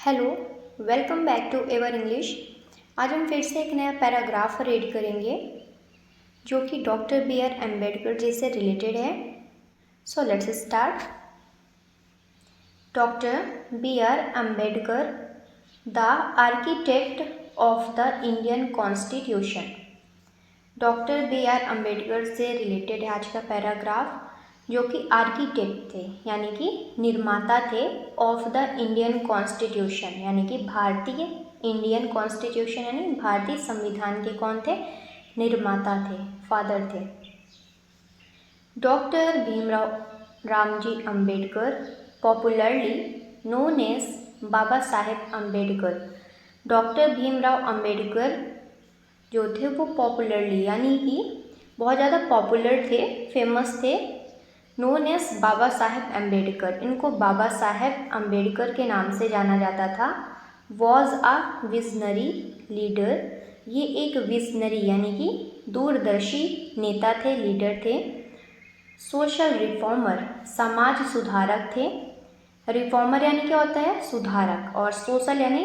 Hello, welcome back to ever English. आज हम फिर से एक नया पैराग्राफ रीड करेंगे जो कि doctor B R Ambedkar ji से रिलेटेड है। So let's start. Doctor B R Ambedkar, the architect of the Indian constitution. Doctor B R Ambedkar से रिलेटेड है आज का पैराग्राफ, जो कि आर्किटेक्ट थे यानी कि निर्माता थे ऑफ द इंडियन कॉन्स्टिट्यूशन, यानी कि भारतीय इंडियन कॉन्स्टिट्यूशन यानी भारतीय संविधान के कौन थे? निर्माता थे, फादर थे। Doctor Bhimrao Ramji Ambedkar, popularly known as Baba Saheb Ambedkar. Doctor Bhimrao Ambedkar जो थे वो पॉपुलरली यानी कि बहुत ज़्यादा पॉपुलर थे, फेमस थे, नोन एज बाबा साहेब अम्बेडकर। इनको बाबा साहेब अम्बेडकर के नाम से जाना जाता था। वॉज अ विजनरी लीडर, ये एक विजनरी यानी कि दूरदर्शी नेता थे, लीडर थे। सोशल रिफॉर्मर, समाज सुधारक थे। रिफॉर्मर यानी क्या होता है? सुधारक, और सोशल यानी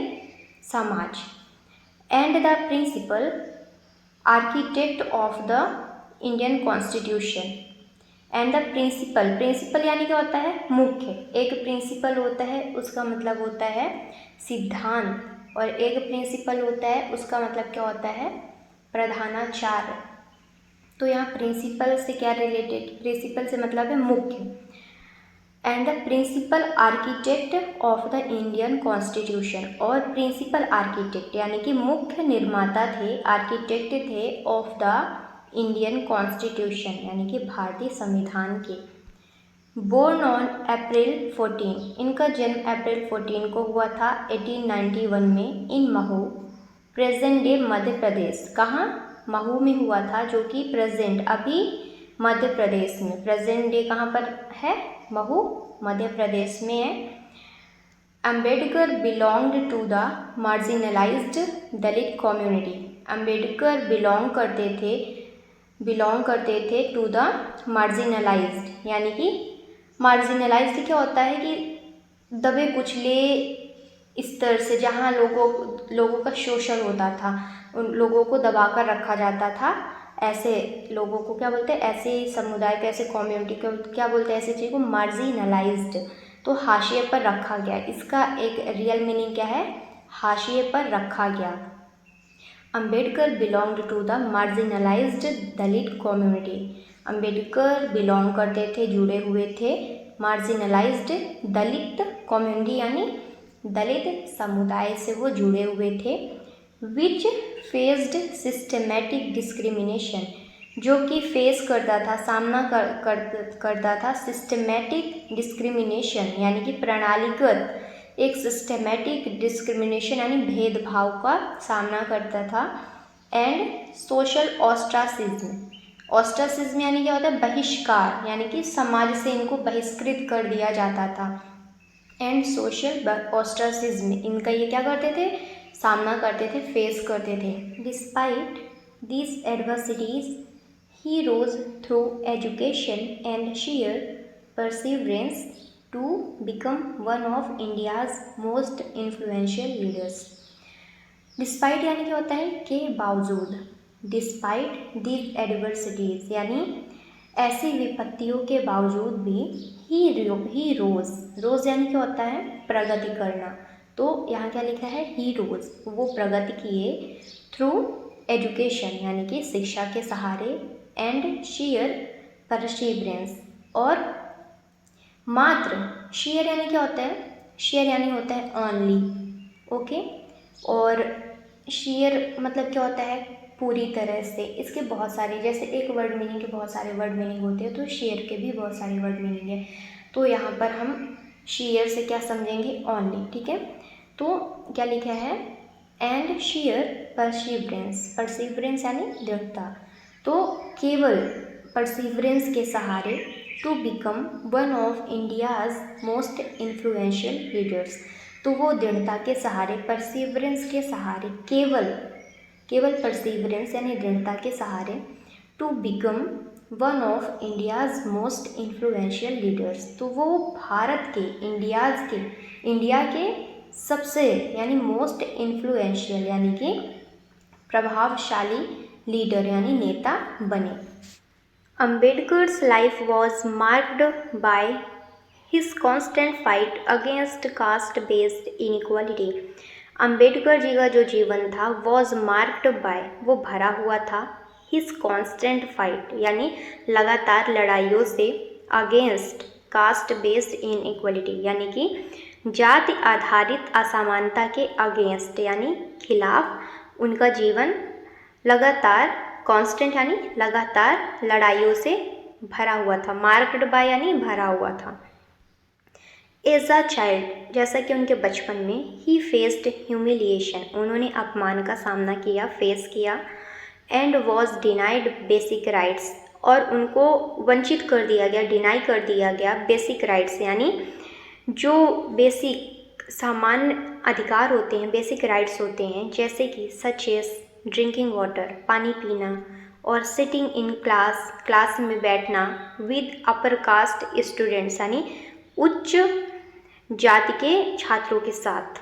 समाज। And the principal architect of the Indian constitution. And the principal, principal यानी क्या होता है? मुख्य। एक प्रिंसिपल होता है उसका मतलब होता है सिद्धांत, और एक प्रिंसिपल होता है उसका मतलब क्या होता है? प्रधानाचार्य। तो यहाँ प्रिंसिपल से क्या रिलेटेड? प्रिंसिपल से मतलब है मुख्य। And the principal architect of the Indian constitution, और प्रिंसिपल आर्किटेक्ट यानी कि मुख्य निर्माता थे, आर्किटेक्ट थे ऑफ द इंडियन कॉन्स्टिट्यूशन यानी कि भारतीय संविधान के। बोर्न ऑन अप्रैल 14, इनका जन्म अप्रैल 14 को हुआ था 1891 में इन महू, प्रेजेंट डे मध्य प्रदेश। कहाँ? महू में हुआ था, जो कि प्रेजेंट अभी मध्य प्रदेश में। प्रेजेंट डे कहाँ पर है? महू, मध्य प्रदेश में है। Ambedkar belonged to the marginalized Dalit community. Ambedkar belong करते थे टू द मार्जिनलाइज्ड, यानी कि मार्जिनलाइज्ड क्या होता है कि दबे कुचले स्तर से, जहाँ लोगों का शोषण होता था, उन लोगों को दबाकर रखा जाता था, ऐसे लोगों को क्या बोलते हैं? ऐसे समुदाय को, ऐसे कम्युनिटी को क्या बोलते हैं? ऐसी चीज़ को मार्जिनलाइज्ड। तो हाशिए पर रखा गया, इसका एक रियल मीनिंग क्या है? हाशिए पर रखा गया। Ambedkar belonged to the marginalized Dalit community. Ambedkar belong करते थे, जुड़े हुए थे मार्जिनलाइज्ड दलित कम्युनिटी यानी दलित समुदाय से वो जुड़े हुए थे। विच फेस्ड सिस्टमेटिक डिस्क्रिमिनेशन, जो कि फेस करता था, सामना करता था सिस्टमेटिक डिस्क्रिमिनेशन यानी कि प्रणालीगत एक सिस्टमेटिक डिस्क्रिमिनेशन यानी भेदभाव का सामना करता था। एंड सोशल ऑस्ट्रासिज्म, ऑस्ट्रासिज्म यानी क्या होता है? बहिष्कार, यानी कि समाज से इनको बहिष्कृत कर दिया जाता था। एंड सोशल ऑस्ट्रासिज्म, इनका ये क्या करते थे? सामना करते थे, फेस करते थे। Despite these adversities he rose through education and sheer perseverance to become one of India's most influential leaders. Despite यानी क्या होता है? के बावजूद। डिस्पाइट दीज एडवर्सिटीज यानी ऐसी विपत्तियों के बावजूद भी ही रोज यानी क्या होता है? प्रगति करना। तो यहाँ क्या लिखा है? ही रोज, वो प्रगति किए थ्रू एजुकेशन यानी कि शिक्षा के सहारे, एंड शेयर परसिवरेंस, और मात्र, शेयर यानी क्या होता है? शेयर यानी होता है ओनली, ओके। और शेयर मतलब क्या होता है? पूरी तरह से। इसके बहुत सारे, जैसे एक वर्ड मीनिंग के बहुत सारे वर्ड मीनिंग होते हैं, तो शेयर के भी बहुत सारे वर्ड मीनिंग है। तो यहाँ पर हम शेयर से क्या समझेंगे? ओनली, ठीक है। तो क्या लिखा है? एंड शेयर परसिवरेंस, परसिवरेंस यानी दृढ़ता। तो केवल परसिवरेंस के सहारे to become one of India's most influential leaders, तो वो दृढ़ता के सहारे, परसिवरेंस के सहारे, केवल परसिवरेंस यानी दृढ़ता के सहारे, to become one of India's most influential leaders, तो वो भारत के, इंडिया के सबसे यानी मोस्ट इन्फ्लुएंशियल यानी कि प्रभावशाली लीडर यानी नेता बने। Ambedkar's life was marked by his constant fight against caste based inequality. Ambedkar ji का जो जीवन था वॉज मार्क्ड बाय, वो भरा हुआ था, हिज कॉन्स्टेंट फाइट यानी लगातार लड़ाइयों से, अगेंस्ट कास्ट बेस्ड इनइक्वालिटी यानी कि जाति आधारित असमानता के अगेंस्ट यानी खिलाफ उनका जीवन लगातार, कांस्टेंट यानी लगातार लड़ाइयों से भरा हुआ था। मार्क्ड बाय यानी भरा हुआ था। एज अ चाइल्ड, जैसा कि उनके बचपन में, ही फेस्ड ह्यूमिलिएशन, उन्होंने अपमान का सामना किया, फेस किया, and was denied basic rights, और उनको वंचित कर दिया गया, डिनाई कर दिया गया बेसिक राइट्स यानी जो बेसिक सामान्य अधिकार होते हैं, बेसिक राइट्स होते हैं, जैसे कि सच एज ड्रिंकिंग वाटर, पानी पीना, और सिटिंग इन क्लास, क्लास में बैठना, विद अपर कास्ट स्टूडेंट्स यानी उच्च जाति के छात्रों के साथ।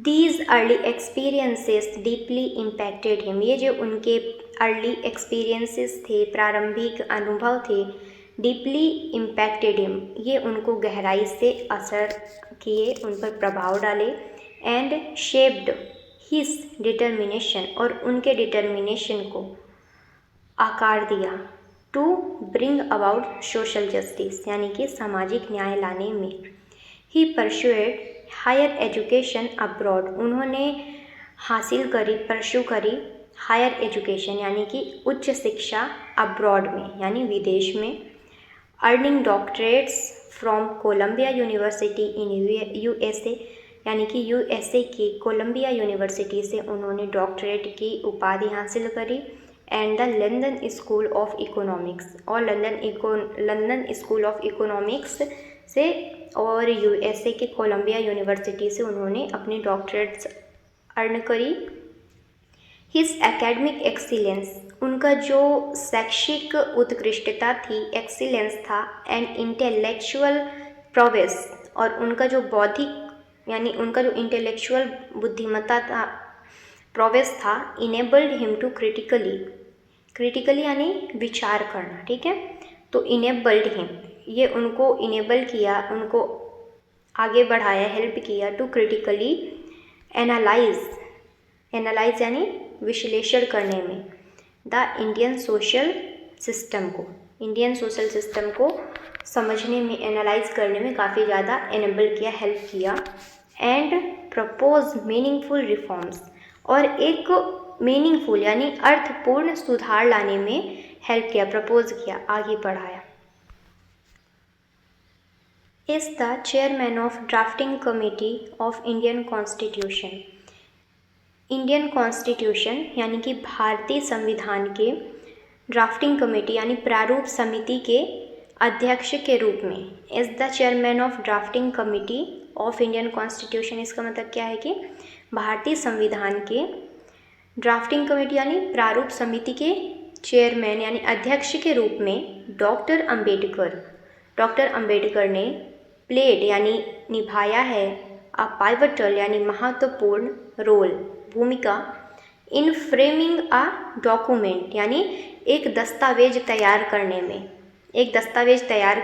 These early experiences deeply impacted him, ये जो उनके अर्ली एक्सपीरियंसेस थे, प्रारंभिक अनुभव थे, डीपली इम्पैक्टेड हिम, ये उनको गहराई से असर किए, उन पर प्रभाव डाले, एंड शेप्ड हिज डिटर्मिनेशन, और उनके डिटर्मिनेशन को आकार दिया, to bring about social justice यानी कि सामाजिक न्याय लाने में। He pursued higher education abroad, उन्होंने हासिल करी, परस्यू करी हायर एजुकेशन यानी कि उच्च शिक्षा अब्रॉड में यानी विदेश में, earning doctorates from Columbia University in USA यानी कि यूएसए की कोलंबिया यूनिवर्सिटी से उन्होंने डॉक्टरेट की उपाधि हासिल करी, and the London school of economics, और लंदन स्कूल ऑफ इकोनॉमिक्स से और यूएसए के कोलंबिया यूनिवर्सिटी से उन्होंने अपनी डॉक्टरेट्स अर्न करी। हिज एकेडमिक एक्सीलेंस, उनका जो शैक्षिक उत्कृष्टता थी, एक्सीलेंस था, एंड इंटेलेक्चुअल प्रोग्रेस, और उनका जो बौद्धिक यानी उनका जो इंटेलेक्चुअल बुद्धिमत्ता था, प्रोग्रेस था, इनेबल्ड हिम टू क्रिटिकली यानी विचार करना, ठीक है, तो इनेबल्ड हिम, ये उनको इनेबल किया, उनको आगे बढ़ाया, हेल्प किया, टू क्रिटिकली एनालाइज यानी विश्लेषण करने में, द इंडियन सोशल सिस्टम को समझने में, एनालाइज करने में काफ़ी ज़्यादा एनेबल किया, हेल्प किया, एंड प्रपोज मीनिंगफुल रिफॉर्म्स, और एक मीनिंगफुल यानी अर्थपूर्ण सुधार लाने में हेल्प किया, प्रपोज किया, आगे बढ़ाया। Is the chairman of drafting committee of Indian constitution यानी कि भारतीय संविधान के ड्राफ्टिंग कमेटी यानी प्रारूप समिति के अध्यक्ष के रूप में। Is the chairman of drafting committee of Indian constitution, इसका मतलब क्या है कि भारतीय संविधान के ड्राफ्टिंग कमेटी यानी प्रारूप समिति के चेयरमैन यानी अध्यक्ष के रूप में डॉक्टर अंबेडकर ने प्लेड यानी निभाया है, अ पाइवटल यानी महत्वपूर्ण रोल, भूमिका, इन फ्रेमिंग अ डॉक्यूमेंट यानी एक दस्तावेज तैयार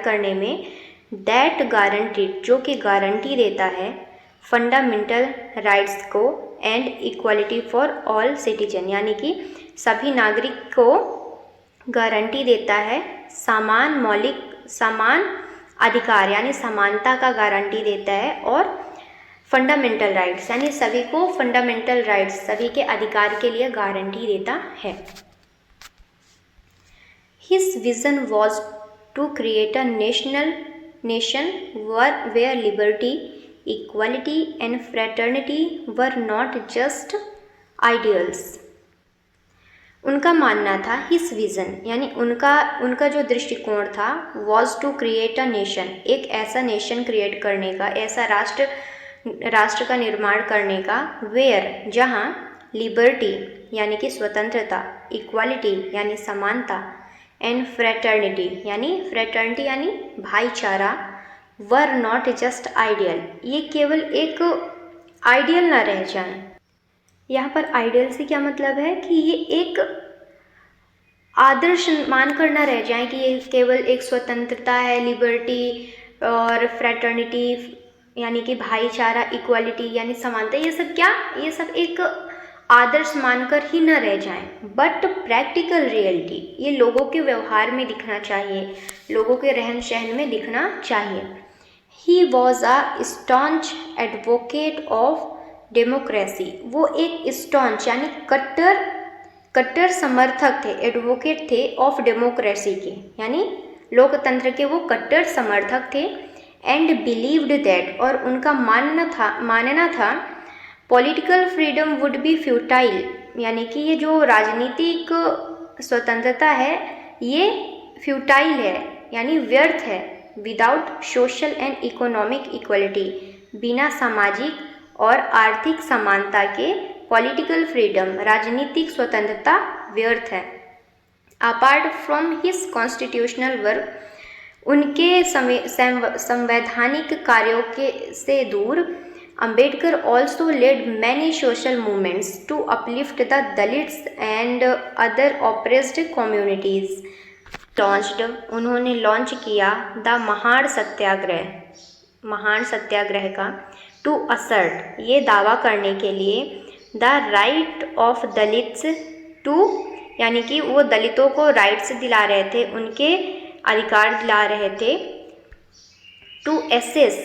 करने में, दैट गारंटीड जो कि गारंटी देता है, फंडामेंटल राइट्स को, and equality for all citizen यानी कि सभी नागरिक को गारंटी देता है, समान अधिकार यानी समानता का गारंटी देता है, और फंडामेंटल राइट्स यानी सभी को फंडामेंटल राइट्स, सभी के अधिकार के लिए गारंटी देता है। His vision was to create a nation where liberty, equality and fraternity were not just ideals। उनका मानना था, हिज विज़न यानी उनका जो दृष्टिकोण था, was to create a nation, एक ऐसा नेशन क्रिएट करने का, ऐसा राष्ट्र का निर्माण करने का, वेयर जहाँ लिबर्टी यानी कि स्वतंत्रता, इक्वालिटी यानी समानता, एंड फ्रेटर्निटी यानी भाईचारा, वर नॉट जस्ट आइडियल, ये केवल एक आइडियल ना रह जाए। यहाँ पर आइडियल से क्या मतलब है कि ये एक आदर्श मानकर ना रह जाए कि ये केवल एक स्वतंत्रता है, लिबर्टी और फ्रेटर्निटी यानी कि भाईचारा, इक्वालिटी यानी समानता, ये सब क्या, ये सब एक आदर्श मानकर ही न रह जाएं, बट प्रैक्टिकल रियलिटी, ये लोगों के व्यवहार में दिखना चाहिए, लोगों के रहन सहन में दिखना चाहिए। He was a staunch advocate of democracy, वो एक स्टॉन्च यानी कट्टर समर्थक थे, एडवोकेट थे ऑफ डेमोक्रेसी के, यानी लोकतंत्र के वो कट्टर समर्थक थे। एंड बिलीव्ड दैट, और उनका मानना था political freedom would be futile, यानी कि ये जो राजनीतिक स्वतंत्रता है ये फ्यूटाइल है यानी व्यर्थ है, without social and economic equality, बिना सामाजिक और आर्थिक समानता के पॉलिटिकल फ्रीडम, राजनीतिक स्वतंत्रता व्यर्थ है। Apart from his constitutional work, उनके संवैधानिक कार्यों के से दूर, Ambedkar also led many social movements to uplift the Dalits and other oppressed communities. उन्होंने लॉन्च किया द महान सत्याग्रह का, टू असर्ट, ये दावा करने के लिए, the right of Dalits to, यानी कि वो दलितों को राइट्स दिला रहे थे, उनके अधिकार दिला रहे थे, to access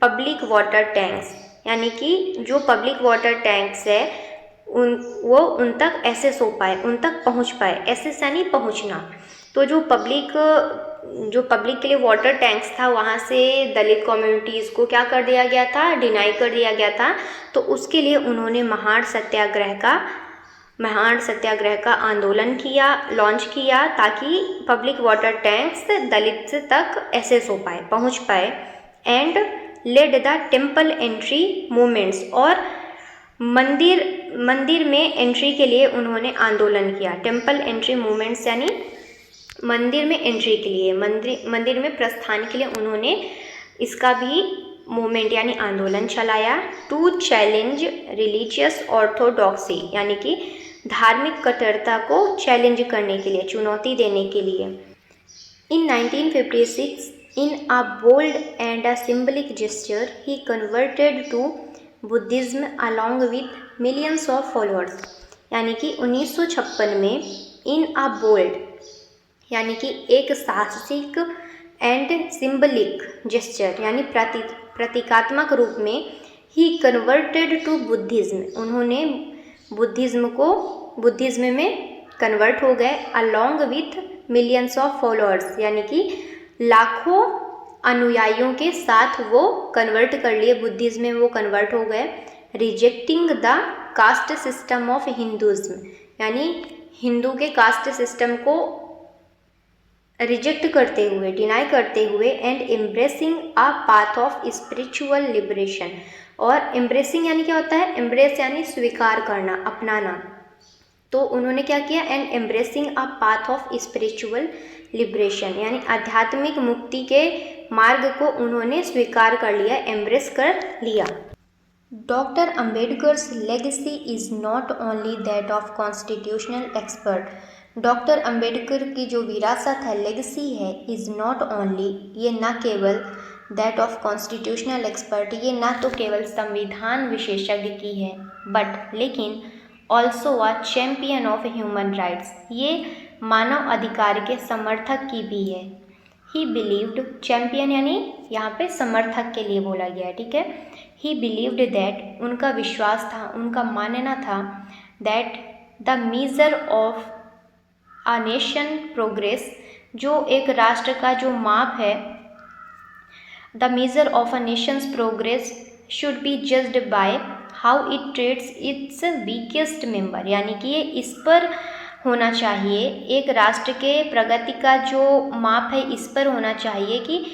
public water tanks, यानी कि जो पब्लिक वाटर टैंक्स है वो उन तक एसेस हो पाए, उन तक पहुंच पाए, एसेस यानी पहुंचना। तो जो पब्लिक के लिए वाटर टैंक्स था वहाँ से दलित कम्युनिटीज़ को क्या कर दिया गया था, डिनाई कर दिया गया था। तो उसके लिए उन्होंने महान सत्याग्रह का आंदोलन किया, लॉन्च किया, ताकि पब्लिक वाटर टैंक्स दलित तक एसेस हो पाए, पहुँच पाए। And led the temple entry movements, और मंदिर में एंट्री के लिए उन्होंने आंदोलन किया। टेम्पल एंट्री मूवमेंट्स यानी मंदिर में एंट्री के लिए, मंदिर में प्रस्थान के लिए उन्होंने इसका भी मूवमेंट यानी आंदोलन चलाया। टू चैलेंज रिलीजियस ऑर्थोडॉक्सी, यानी कि धार्मिक कट्टरता को चैलेंज करने के लिए, चुनौती देने के लिए। इन 1956, in a bold and a symbolic gesture, he converted to Buddhism along with millions of followers, यानी कि 1956 में in a bold यानी कि एक साहसिक एंड सिंबलिक जेस्चर यानी प्रतीकात्मक रूप में, ही कन्वर्टेड टू बुद्धिज्म, उन्होंने बुद्धिज्म में कन्वर्ट हो गए, along with millions of followers, यानी कि लाखों अनुयायियों के साथ वो कन्वर्ट कर लिए, बुद्धिज्म में वो कन्वर्ट हो गए। Rejecting the caste system of Hinduism, यानी हिंदू के कास्ट सिस्टम को रिजेक्ट करते हुए, डिनाई करते हुए। And embracing a path of spiritual liberation, और एम्ब्रेसिंग यानी क्या होता है, एम्ब्रेस यानी स्वीकार करना, अपनाना। तो उन्होंने क्या किया, and embracing a path of spiritual liberation, यानी आध्यात्मिक मुक्ति के मार्ग को उन्होंने स्वीकार कर लिया, एम्ब्रेस कर लिया। Doctor Ambedkar's legacy is not only that of constitutional expert, doctor Ambedkar की जो विरासत है, लेगेसी है, इज़ नॉट ओनली, ये ना केवल दैट ऑफ कॉन्स्टिट्यूशनल एक्सपर्ट, ये ना तो केवल संविधान विशेषज्ञ की है, बट लेकिन also a champion of human rights, ये मानव अधिकार के समर्थक की भी है। ही बिलीव्ड, चैम्पियन यानी यहाँ पे समर्थक के लिए बोला गया है, ठीक है। ही बिलीव्ड दैट, उनका विश्वास था, उनका मानना था, that the measure of a nation progress, जो एक राष्ट्र का जो माप है, the measure of a Nations progress should be judged by how it treats it's weakest member, यानी कि ये इस पर होना चाहिए, एक राष्ट्र के प्रगति का जो माप है इस पर होना चाहिए कि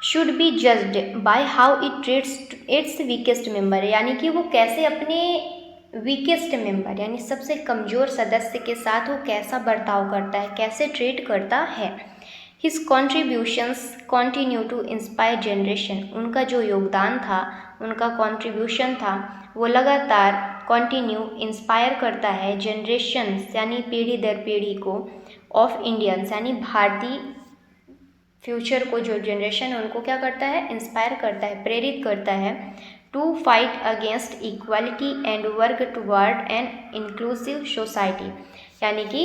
should be judged by how it treats it's weakest member, यानी कि वो कैसे अपने वीकेस्ट मेंबर यानी सबसे कमज़ोर सदस्य के साथ वो कैसा बर्ताव करता है, कैसे ट्रीट करता है। His contributions continue to inspire generation, उनका जो योगदान था, उनका कॉन्ट्रीब्यूशन था, वो लगातार कंटिन्यू इंस्पायर करता है जनरेशन्स यानी पीढ़ी दर पीढ़ी को, ऑफ इंडियंस यानी भारतीय फ्यूचर को, जो जनरेशन है उनको क्या करता है, इंस्पायर करता है, प्रेरित करता है, to fight against equality and work toward an inclusive society, यानी कि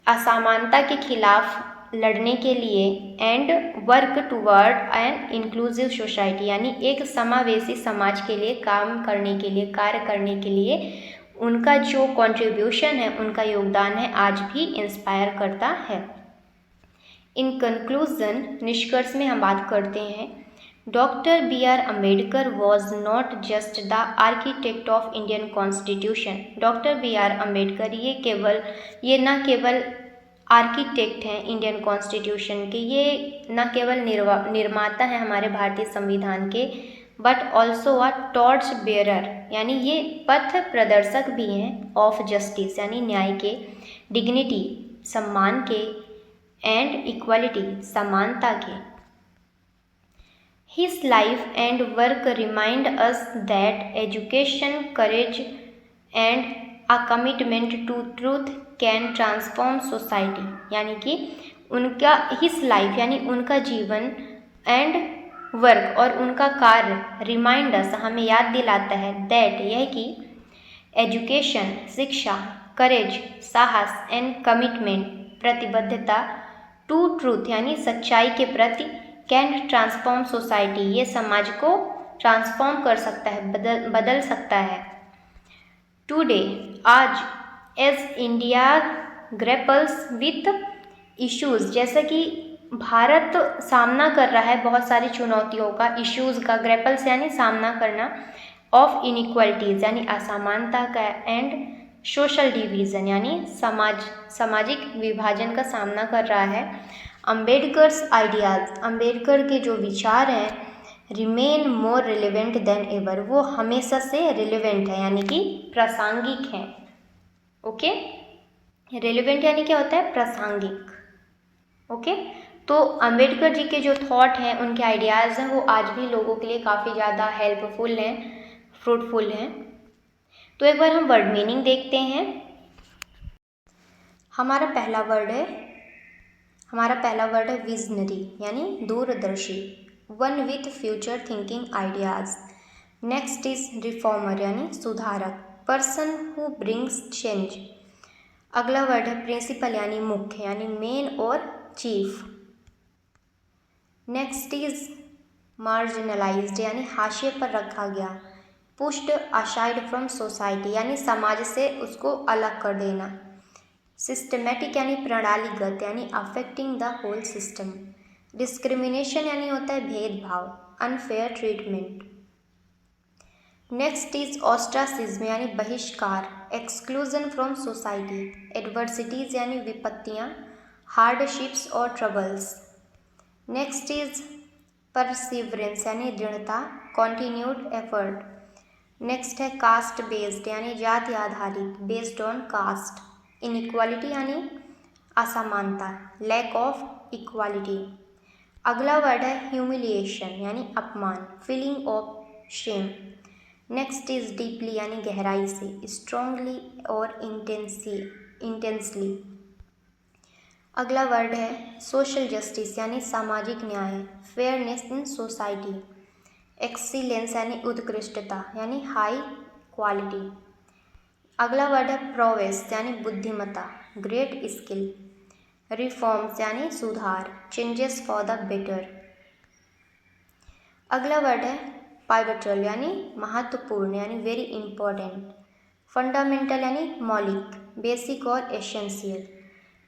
असमानता के खिलाफ लड़ने के लिए, and work toward an inclusive society यानी एक समावेशी समाज के लिए काम करने के लिए, कार्य करने के लिए उनका जो कंट्रीब्यूशन है, उनका योगदान है, आज भी इंस्पायर करता है। इन कंक्लूजन, निष्कर्ष में हम बात करते हैं, doctor B.R. Ambedkar was not just the architect of Indian constitution. Doctor B.R. Ambedkar ये न केवल आर्किटेक्ट हैं इंडियन कॉन्स्टिट्यूशन के, ये न केवल निर्माता हैं हमारे भारतीय संविधान के, but also a torch bearer, यानी ये पथ प्रदर्शक भी हैं, ऑफ जस्टिस यानी न्याय के, डिग्निटी सम्मान के, एंड इक्वालिटी समानता के। His life and work remind us that education, courage and a commitment to truth can transform society, यानी कि उनका his life यानी उनका जीवन and वर्क और उनका कार्य रिमाइंड अस हमें याद दिलाता है, दैट यह कि एजुकेशन शिक्षा, करेज साहस एंड कमिटमेंट प्रतिबद्धता, टू ट्रूथ यानी सच्चाई के प्रति, कैन ट्रांसफॉर्म सोसाइटी ये समाज को ट्रांसफॉर्म कर सकता है, बदल सकता है। टुडे आज, एज इंडिया ग्रेपल्स विथ इश्यूज, जैसा कि भारत सामना कर रहा है बहुत सारी चुनौतियों का, इश्यूज का, ग्रेपल्स यानी सामना करना, ऑफ इनइक्वालिटीज़ यानी असमानता का, एंड सोशल डिवीज़न यानी सामाजिक विभाजन का सामना कर रहा है। अम्बेडकर्स आइडियाज़, अम्बेडकर के जो विचार हैं, remain more relevant then ever, वो हमेशा से रिलेवेंट है यानी कि प्रासंगिक हैं। ओके, रिलेवेंट यानी क्या होता है, प्रासंगिक। ओके, तो अम्बेडकर जी के जो थॉट हैं, उनके आइडियाज़ हैं, वो आज भी लोगों के लिए काफ़ी ज़्यादा हेल्पफुल हैं, फ्रूटफुल हैं। तो एक बार हम वर्ड मीनिंग देखते हैं। हमारा पहला वर्ड है विजनरी यानी दूरदर्शी, one with future thinking ideas. Next is reformer यानी सुधारक, पर्सन हु ब्रिंग्स चेंज। अगला वर्ड है प्रिंसिपल यानी मुख्य यानी मेन और चीफ। नेक्स्ट इज मार्जिनलाइज्ड यानी हाशिए पर रखा गया, पुश्ड असाइड फ्रॉम सोसाइटी यानी समाज से उसको अलग कर देना। सिस्टमेटिक यानी प्रणालीगत यानी affecting the whole system. Discrimination यानी होता है भेदभाव, unfair treatment. Next is ostracism यानी बहिष्कार, एक्सक्लूजन फ्रॉम सोसाइटी। एडवर्सिटीज़ यानी विपत्तियाँ, हार्डशिप्स और ट्रबल्स। नेक्स्ट इज परसिवरेंस यानी दृढ़ता, कॉन्टिन्यूड एफर्ट। नेक्स्ट है कास्ट बेस्ड यानी जाति आधारित, बेस्ड ऑन कास्ट। इनइक्वालिटी यानी असमानता, लैक ऑफ इक्वालिटी। अगला वर्ड है ह्यूमिलिएशन यानी अपमान, feeling of shame. Next is deeply यानी गहराई से, स्ट्रांगली और इंटेंसली। अगला वर्ड है सोशल जस्टिस यानी सामाजिक न्याय, फेयरनेस इन सोसाइटी। एक्सीलेंस यानी उत्कृष्टता यानी हाई क्वालिटी। अगला वर्ड है प्रोवेस यानी बुद्धिमत्ता, ग्रेट स्किल। रिफॉर्म्स यानी सुधार, चेंजेस फॉर द बेटर। अगला वर्ड है पाइवटल यानी महत्वपूर्ण यानी वेरी इंपॉर्टेंट। फंडामेंटल यानी मौलिक, बेसिक और एसेंशियल।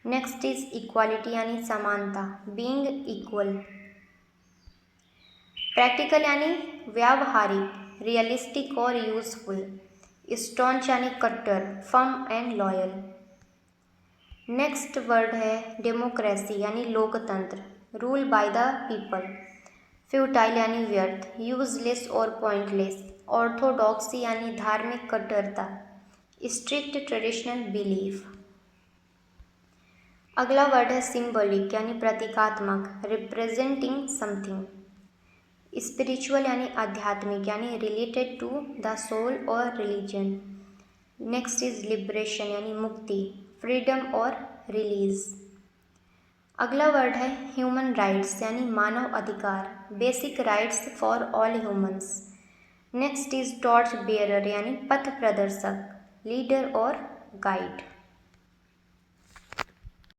नेक्स्ट इज इक्वालिटी यानी समानता, बीइंग इक्वल। प्रैक्टिकल यानी व्यावहारिक, रियलिस्टिक और यूजफुल। स्टॉन्च यानी कट्टर, firm and loyal. Next word है डेमोक्रेसी यानी लोकतंत्र, rule by the people. Futile यानी व्यर्थ, यूजलेस और पॉइंटलेस। ऑर्थोडॉक्सी यानी धार्मिक कट्टरता, स्ट्रिक्ट ट्रेडिशनल बिलीफ। अगला वर्ड है सिंबॉलिक यानी प्रतीकात्मक, रिप्रेजेंटिंग समथिंग। स्पिरिचुअल यानी आध्यात्मिक यानी रिलेटेड टू द सोल और रिलीजन। नेक्स्ट इज लिबरेशन यानी मुक्ति, फ्रीडम और रिलीज। अगला वर्ड है ह्यूमन राइट्स यानी मानव अधिकार, basic rights for all humans. Next is torch bearer यानी पथ प्रदर्शक, लीडर और गाइड।